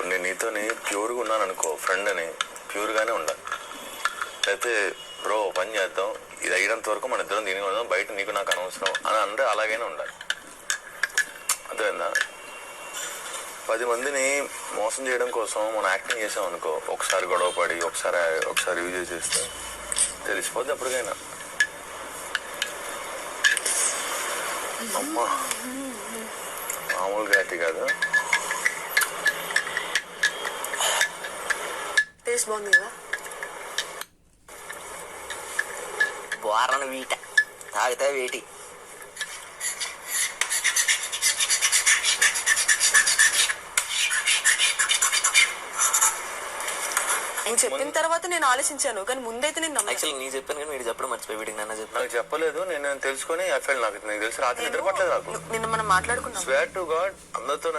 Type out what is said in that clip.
ఇప్పుడు నేను నీతోని ప్యూర్గా ఉన్నాను అనుకో, ఫ్రెండ్ అని ప్యూర్గానే ఉండాలి. లేకపోతే బ్రో పని చేద్దాం, ఇది అయినంత వరకు మన ఇద్దరం దీనికి ఉందాం, బయట నీకు నాకు అనవసరం అని అంటే అలాగైనా ఉండాలి. అర్థమైందా? 10 మందిని మోసం చేయడం కోసం మనం యాక్టింగ్ చేసాం అనుకో, ఒకసారి గొడవ పడి ఒకసారి యూజ్ చేస్తే తెలిసిపోద్ది ఎప్పటికైనా. అమ్మా మామూలుగా అయితే కాదు. టేస్ట్ బాగుంది కదా. బోరను వీట తాగితే వేటి. నేను చెప్పిన తర్వాత నేను ఆలోచించాను, కానీ ముందైతే నేను యాక్చువల్లీ నీ చెప్పాను కానీ వీడు చెప్పడం మర్చిపోయి వీడికి నన్ను చెప్పి నాకు చెప్పలేదు. నేను తెలుసుకొని నాకు తెలిసి రాత్రి నిద్రపట్టలేదు నాకు. నిన్న మనం మాట్లాడుకున్నాం. స్వేర్ టు గాడ్ అందరితో